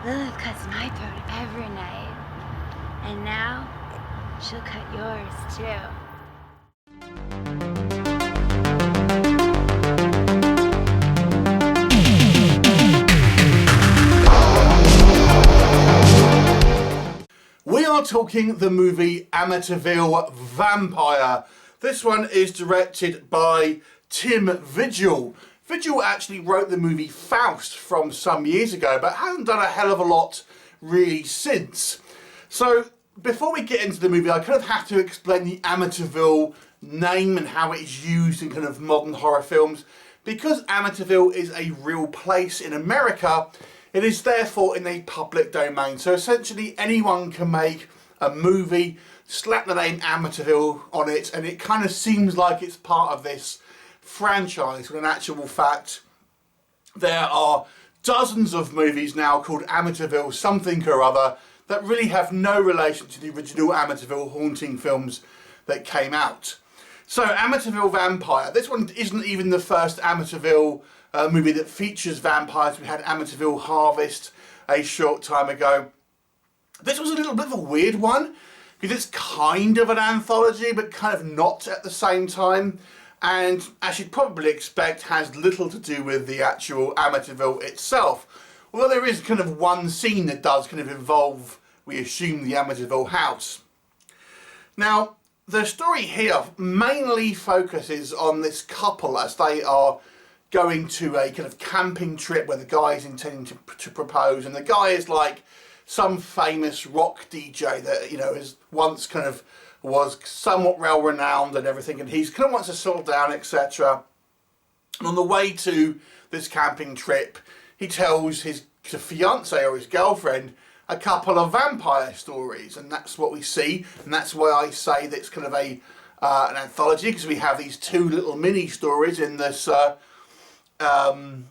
Lilith cuts my throat every night. And now, she'll cut yours, too. We are talking the movie Amityville Vampire. This one is directed by Tim Vigil. Vigil actually wrote the movie Faust from some years ago, but hasn't done a hell of a lot really since. So before we get into the movie, I kind of have to explain the Amityville name and how it is used in kind of modern horror films. Because Amityville is a real place in America, it is therefore in a public domain. So essentially anyone can make a movie, slap the name Amityville on it, and it kind of seems like it's part of this franchise, when in actual fact there are dozens of movies now called Amityville something or other that really have no relation to the original Amityville haunting films that came out. So Amityville Vampire, this one isn't even the first Amityville movie that features vampires. We had Amityville Harvest a short time ago. This was a little bit of a weird one because it's kind of an anthology but kind of not at the same time, and as you'd probably expect has little to do with the actual Amityville itself, although there is kind of one scene that does kind of involve, we assume, the Amityville house. Now the story here mainly focuses on this couple as they are going to a kind of camping trip where the guy is intending to propose, and the guy is like some famous rock DJ that, you know, is once kind of was somewhat well renowned and everything, and he's kind of wants to settle down, etc. And on the way to this camping trip, he tells his fiance or his girlfriend a couple of vampire stories, and that's what we see, and that's why I say that it's kind of a an anthology, because we have these two little mini stories in this kind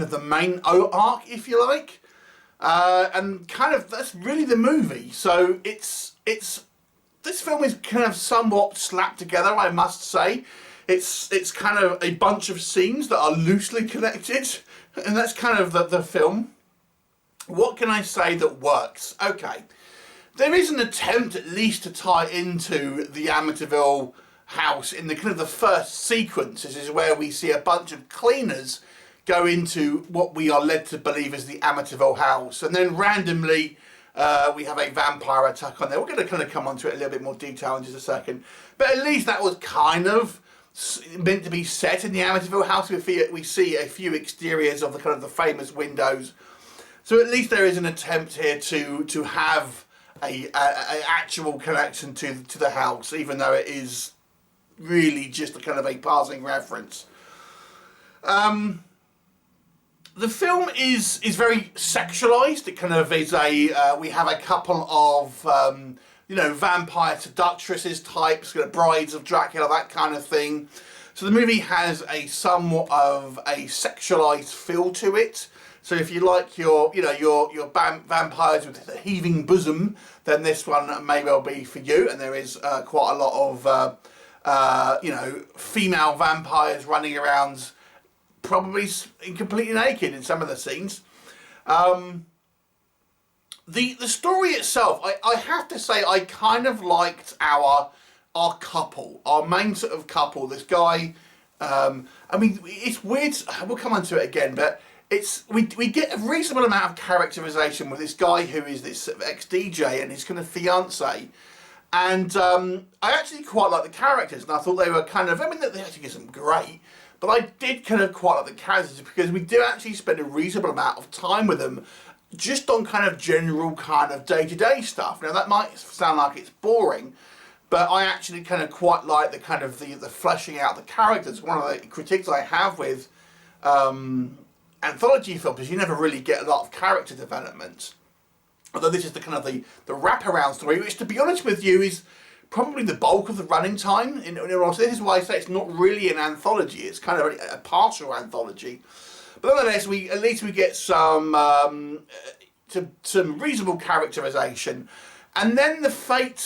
of the main arc, if you like, and kind of that's really the movie. So it's this film is kind of somewhat slapped together, I must say. It's kind of a bunch of scenes that are loosely connected, and that's kind of the film. What can I say that works? Okay, there is an attempt at least to tie into the Amityville house in the kind of the first sequence. This is where we see a bunch of cleaners go into what we are led to believe is the Amityville house, and then randomly we have a vampire attack on there. We're going to kind of come onto it in a little bit more detail in just a second, but at least that was kind of meant to be set in the Amityville house. We see a few exteriors of the kind of the famous windows, so at least there is an attempt here to have a actual connection to the house, even though it is really just a kind of a passing reference. The film is very sexualized. It kind of is a we have a couple of you know, vampire seductresses types, kind of brides of Dracula, that kind of thing. So the movie has a somewhat of a sexualized feel to it. So if you like your, you know, your vampires with a heaving bosom, then this one may well be for you. And there is quite a lot of you know, female vampires running around, probably completely naked in some of the scenes. The story itself, I have to say, I kind of liked our couple, our main sort of couple. This guy, I mean, it's weird. We'll come on to it again, but we get a reasonable amount of characterization with this guy who is this sort of ex-DJ and his kind of fiance. And I actually quite like the characters, and I thought they were kind of, I mean, they actually isn't great, but I did kind of quite like the characters because we do actually spend a reasonable amount of time with them just on kind of general kind of day-to-day stuff. Now that might sound like it's boring, but I actually kind of quite like the kind of the fleshing out the characters. One of the critiques I have with anthology films is you never really get a lot of character development. Although this is the kind of the wraparound story, which to be honest with you is probably the bulk of the running time. This is why I say it's not really an anthology. It's kind of a partial anthology. But nonetheless, at least we get some reasonable characterization. And then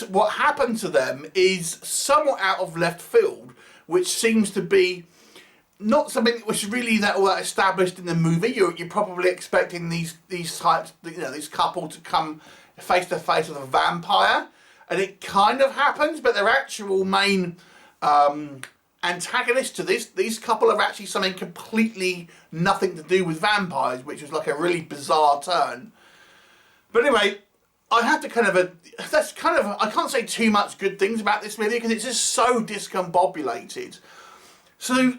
what happened to them is somewhat out of left field, which seems to be not something that was really that well established in the movie. You're probably expecting these types, this couple to come face to face with a vampire, and it kind of happens. But their actual main antagonists to these couple have actually something completely nothing to do with vampires, which was like a really bizarre turn. But anyway, I have to I can't say too much good things about this movie because it's just so discombobulated. So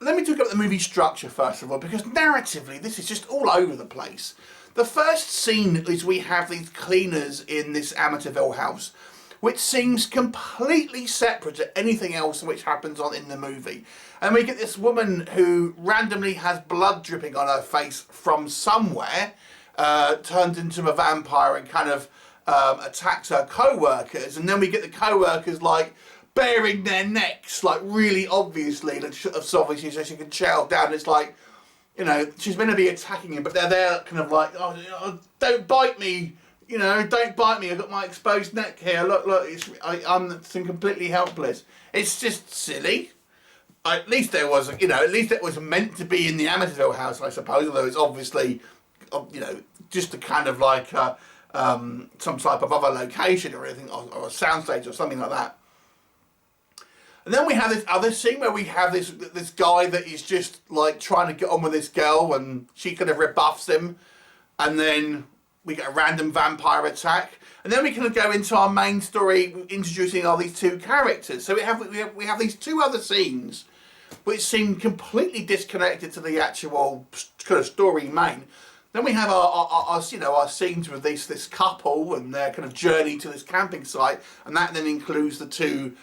let me talk about the movie structure first of all, because narratively this is just all over the place. The first scene is we have these cleaners in this Amityville house, which seems completely separate to anything else which happens in the movie. And we get this woman who randomly has blood dripping on her face from somewhere, turned into a vampire and kind of attacks her co-workers, and then we get the co-workers like baring their necks, like really obviously, so obviously so she can chow down. It's like, she's meant to be attacking him, but they're there kind of like, oh, don't bite me, don't bite me, I've got my exposed neck here, look, I'm completely helpless. It's just silly. At least there was, at least it was meant to be in the Amityville house, I suppose, although it's obviously, just a kind of like some type of other location or anything, or a soundstage or something like that. And then we have this other scene where we have this guy that is just like trying to get on with this girl, and she kind of rebuffs him, and then we get a random vampire attack, and then we kind of go into our main story, introducing all these two characters. So we have these two other scenes which seem completely disconnected to the actual kind of story main. Then we have our scenes with this couple and their kind of journey to this camping site, and that then includes the two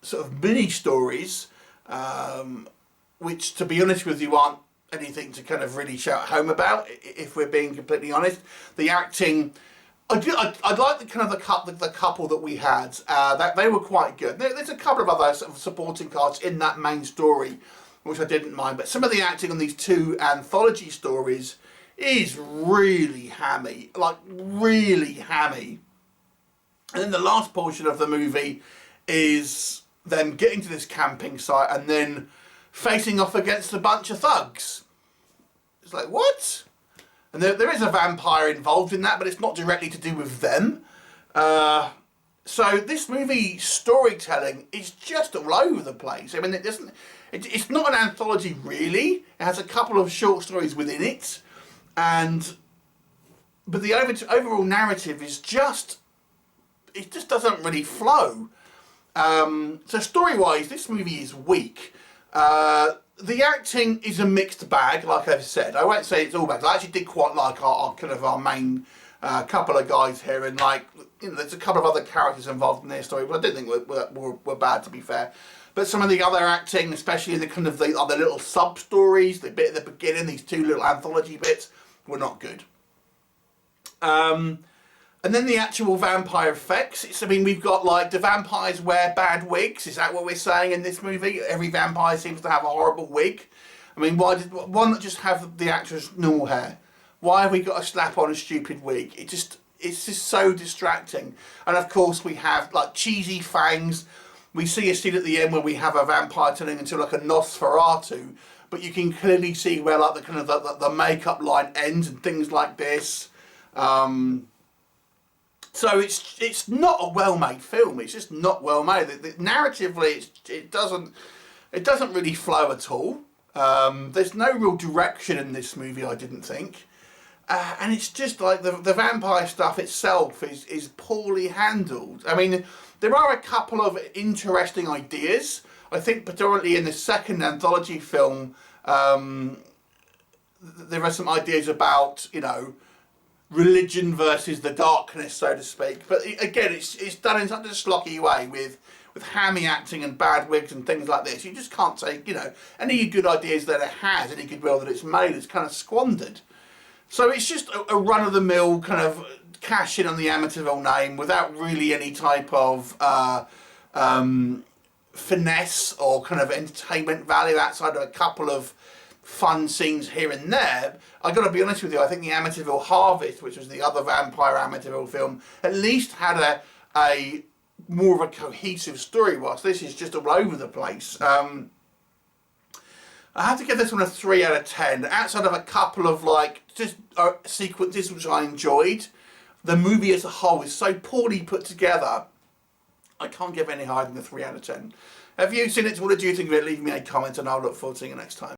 sort of mini stories, which, to be honest with you, aren't anything to kind of really shout home about. If we're being completely honest, the acting, I like the kind of the couple that we had. That they were quite good. There's a couple of other sort of supporting casts in that main story, which I didn't mind, but some of the acting on these two anthology stories is really hammy, like really hammy. And then the last portion of the movie is them getting to this camping site and then facing off against a bunch of thugs. It's like, what? And there is a vampire involved in that, but it's not directly to do with them. So this movie storytelling is just all over the place. I mean, it's not an anthology really. It has a couple of short stories within it, but the overall narrative is just doesn't really flow. So story-wise, this movie is weak. The acting is a mixed bag, like I've said. I won't say it's all bad. I actually did quite like our main couple of guys here, and there's a couple of other characters involved in their story, but I didn't think were bad, to be fair. But some of the other acting, especially in the kind of the other little sub-stories, the bit at the beginning, these two little anthology bits, were not good. And then the actual vampire effects. We've got like, do vampires wear bad wigs? Is that what we're saying in this movie? Every vampire seems to have a horrible wig. I mean, why not just have the actress normal hair? Why have we got to slap on a stupid wig? It's just so distracting. And of course we have like cheesy fangs. We see a scene at the end where we have a vampire turning into like a Nosferatu, but you can clearly see where like the kind of the makeup line ends and things like this. So it's not a well-made film. It's just not well made. Narratively, it doesn't really flow at all. There's no real direction in this movie, I didn't think, and it's just like the vampire stuff itself is poorly handled. I mean, there are a couple of interesting ideas. I think predominantly in the second anthology film, there are some ideas about religion versus the darkness, so to speak. But again, it's done in such a schlocky way with hammy acting and bad wigs and things like this. You just can't say, any good ideas that it has, any goodwill that it's made, is kind of squandered. So it's just a run-of-the-mill kind of cash in on the Amityville name without really any type of finesse or kind of entertainment value outside of a couple of fun scenes here and there. I got to be honest with you, I think the Amityville Harvest, which was the other vampire Amityville film, at least had a more of a cohesive story, whilst this is just all over the place. I have to give this one a 3 out of 10. Outside of a couple of like just sequences which I enjoyed, the movie as a whole is so poorly put together. I can't give any higher than a 3 out of 10. Have you seen it? What did you think of it? Leave me a comment and I'll look forward to seeing you next time.